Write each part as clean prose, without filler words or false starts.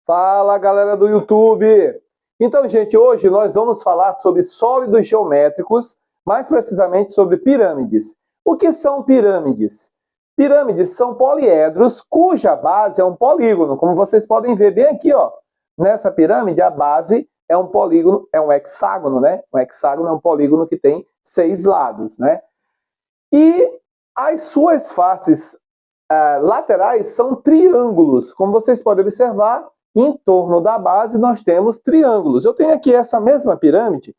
Fala, galera do YouTube! Então, gente, hoje nós vamos falar sobre sólidos geométricos, mais precisamente sobre pirâmides. O que são pirâmides? Pirâmides são poliedros cuja base é um polígono, como vocês podem ver bem aqui, ó. Nessa pirâmide, a base é um polígono, é um hexágono, né? Um hexágono é um polígono que tem 6 lados, né? E as suas faces laterais são triângulos, como vocês podem observar. Em torno da base nós temos triângulos. Eu tenho aqui essa mesma pirâmide,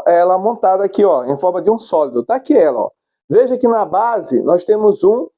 ela montada aqui, ó, em forma de um sólido. Tá aqui ela, ó. Veja que na base nós temos um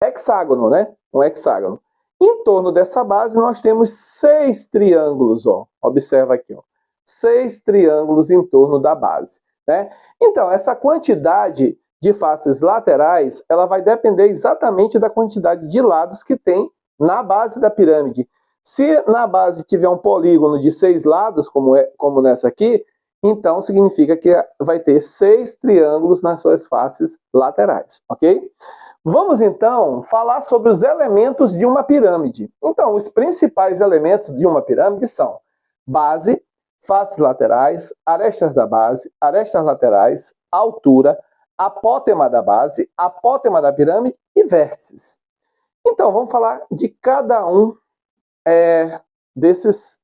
hexágono, né? Um hexágono. Em torno dessa base nós temos 6 triângulos, ó. Observa aqui, ó. 6 triângulos em torno da base, né? Então, essa quantidade de faces laterais, ela vai depender exatamente da quantidade de lados que tem na base da pirâmide. Se na base tiver um polígono de 6 lados, como nessa aqui, então significa que vai ter 6 triângulos nas suas faces laterais, ok? Vamos então falar sobre os elementos de uma pirâmide. Então, os principais elementos de uma pirâmide são base, faces laterais, arestas da base, arestas laterais, altura, apótema da base, apótema da pirâmide e vértices. Então, vamos falar de cada um desses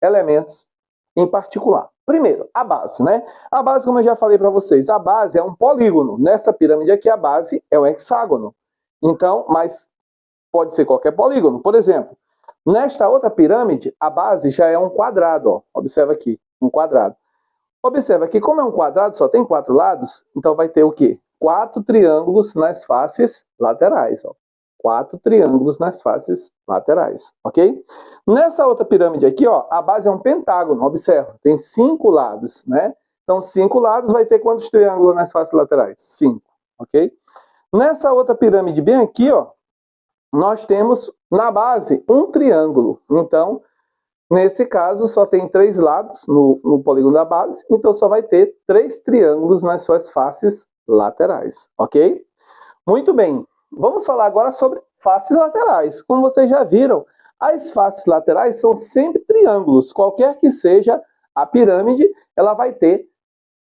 elementos em particular. Primeiro, a base, né? A base, como eu já falei para vocês, a base é um polígono. Nessa pirâmide aqui, a base é um hexágono. Então, mas pode ser qualquer polígono. Por exemplo, nesta outra pirâmide, a base já é um quadrado, ó. Observa aqui, um quadrado. Observa que como é um quadrado, só tem 4 lados, então vai ter o quê? 4 triângulos nas faces laterais, ó. 4 triângulos nas faces laterais, ok? Nessa outra pirâmide aqui, ó, a base é um pentágono, observa, tem 5 lados, né? Então, 5 lados vai ter quantos triângulos nas faces laterais? 5, ok? Nessa outra pirâmide bem aqui, ó, nós temos na base um triângulo. Então, nesse caso, só tem 3 lados no polígono da base, então só vai ter 3 triângulos nas suas faces laterais, ok? Muito bem. Vamos falar agora sobre faces laterais. Como vocês já viram, as faces laterais são sempre triângulos. Qualquer que seja a pirâmide, ela vai ter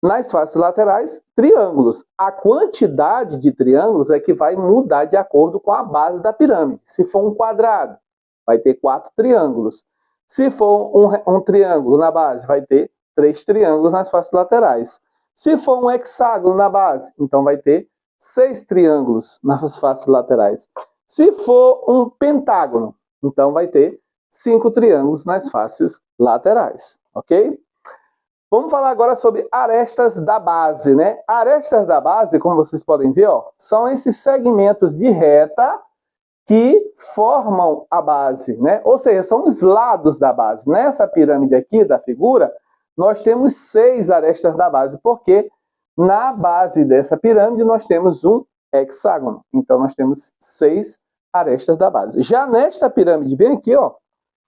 nas faces laterais triângulos. A quantidade de triângulos é que vai mudar de acordo com a base da pirâmide. Se for um quadrado, vai ter 4 triângulos. Se for um triângulo na base, vai ter 3 triângulos nas faces laterais. Se for um hexágono na base, então vai ter 6 triângulos nas faces laterais. Se for um pentágono, então vai ter 5 triângulos nas faces laterais, ok? Vamos falar agora sobre arestas da base, né? Arestas da base, como vocês podem ver, ó, são esses segmentos de reta que formam a base, né? Ou seja, são os lados da base. Nessa pirâmide aqui da figura, nós temos 6 arestas da base, porque na base dessa pirâmide nós temos um hexágono. Então nós temos 6 arestas da base. Já nesta pirâmide bem aqui, ó,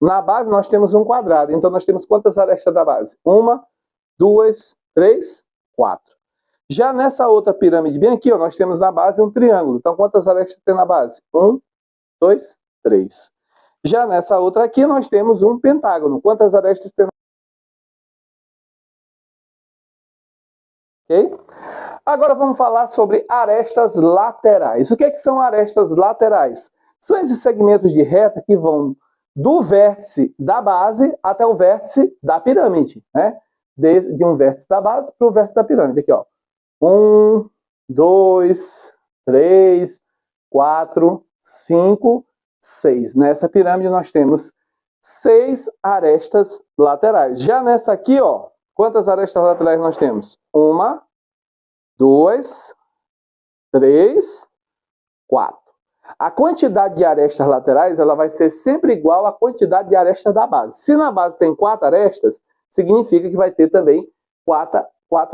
na base nós temos um quadrado. Então nós temos quantas arestas da base? 1, 2, 3, 4. Já nessa outra pirâmide bem aqui, ó, nós temos na base um triângulo. Então quantas arestas tem na base? 1, 2, 3. Já nessa outra aqui nós temos um pentágono. Quantas arestas tem? Ok? Agora vamos falar sobre arestas laterais. O que são arestas laterais? São esses segmentos de reta que vão do vértice da base até o vértice da pirâmide, né? De um vértice da base para o vértice da pirâmide. Aqui, ó. 1, 2, 3, 4, 5, 6. Nessa pirâmide nós temos 6 arestas laterais. Já nessa aqui, ó, quantas arestas laterais nós temos? 1, 2, 3, 4. A quantidade de arestas laterais ela vai ser sempre igual à quantidade de arestas da base. Se na base tem 4 arestas, significa que vai ter também 4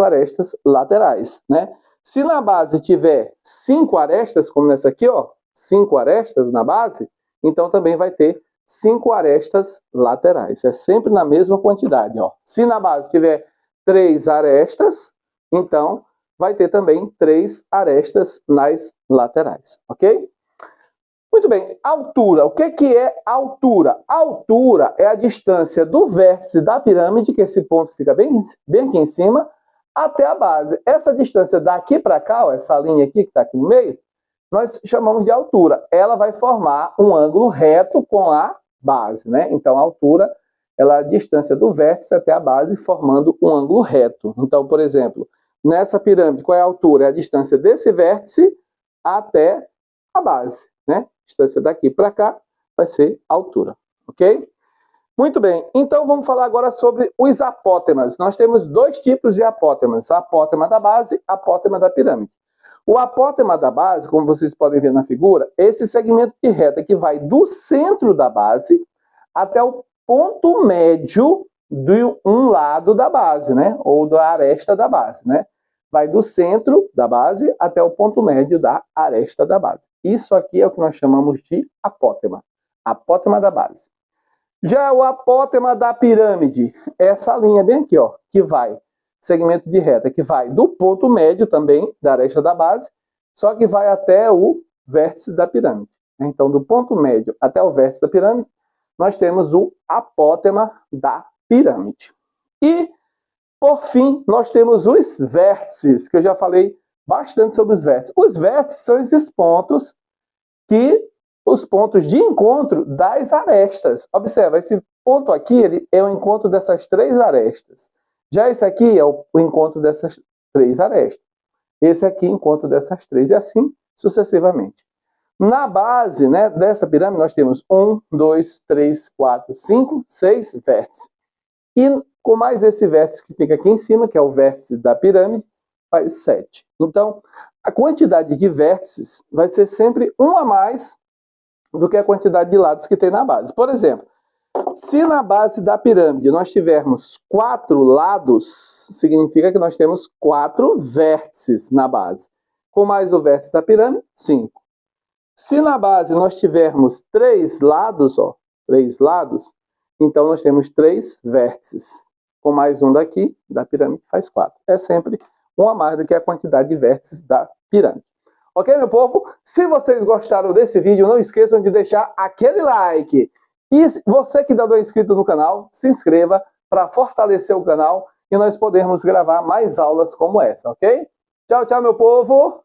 arestas laterais, né? Se na base tiver 5 arestas, como nessa aqui, ó, 5 arestas na base, então também vai ter 5 arestas laterais. É sempre na mesma quantidade, ó. Se na base tiver 3 arestas, então vai ter também 3 arestas nas laterais, ok? Muito bem, altura. O que é altura? Altura é a distância do vértice da pirâmide, que esse ponto fica bem aqui em cima, até a base. Essa distância daqui para cá, ó, essa linha aqui que está aqui no meio, nós chamamos de altura. Ela vai formar um ângulo reto com a base, né? Então, a altura ela é a distância do vértice até a base, formando um ângulo reto. Então, por exemplo, nessa pirâmide, qual é a altura? É a distância desse vértice até a base, né? A distância daqui para cá vai ser a altura, ok? Muito bem, então vamos falar agora sobre os apótemas. Nós temos dois tipos de apótemas, a apótema da base, a apótema da pirâmide. O apótema da base, como vocês podem ver na figura, é esse segmento de reta que vai do centro da base até o ponto médio de um lado da base, né? Ou da aresta da base, né? Vai do centro da base até o ponto médio da aresta da base. Isso aqui é o que nós chamamos de apótema. Apótema da base. Já o apótema da pirâmide, essa linha bem aqui, ó, que vai, segmento de reta, que vai do ponto médio também, da aresta da base, só que vai até o vértice da pirâmide. Então, do ponto médio até o vértice da pirâmide, nós temos o apótema da pirâmide. E, por fim, nós temos os vértices, que eu já falei bastante sobre os vértices. Os vértices são esses pontos os pontos de encontro das arestas. Observa, esse ponto aqui ele é o encontro dessas três arestas. Já esse aqui é o encontro dessas três arestas. Esse aqui é o encontro dessas três, e assim sucessivamente. Na base, né, dessa pirâmide, nós temos 1, 2, 3, 4, 5, 6 vértices. E com mais esse vértice que fica aqui em cima, que é o vértice da pirâmide, faz 7. Então, a quantidade de vértices vai ser sempre um a mais do que a quantidade de lados que tem na base. Por exemplo, se na base da pirâmide nós tivermos 4 lados, significa que nós temos 4 vértices na base. Com mais o vértice da pirâmide, 5. Se na base nós tivermos 3 lados, ó, 3 lados, então nós temos 3 vértices. Com mais um daqui, da pirâmide, faz 4. É sempre um a mais do que a quantidade de vértices da pirâmide. Ok, meu povo? Se vocês gostaram desse vídeo, não esqueçam de deixar aquele like. E você que ainda não é inscrito no canal, se inscreva para fortalecer o canal e nós podermos gravar mais aulas como essa, ok? Tchau, tchau, meu povo!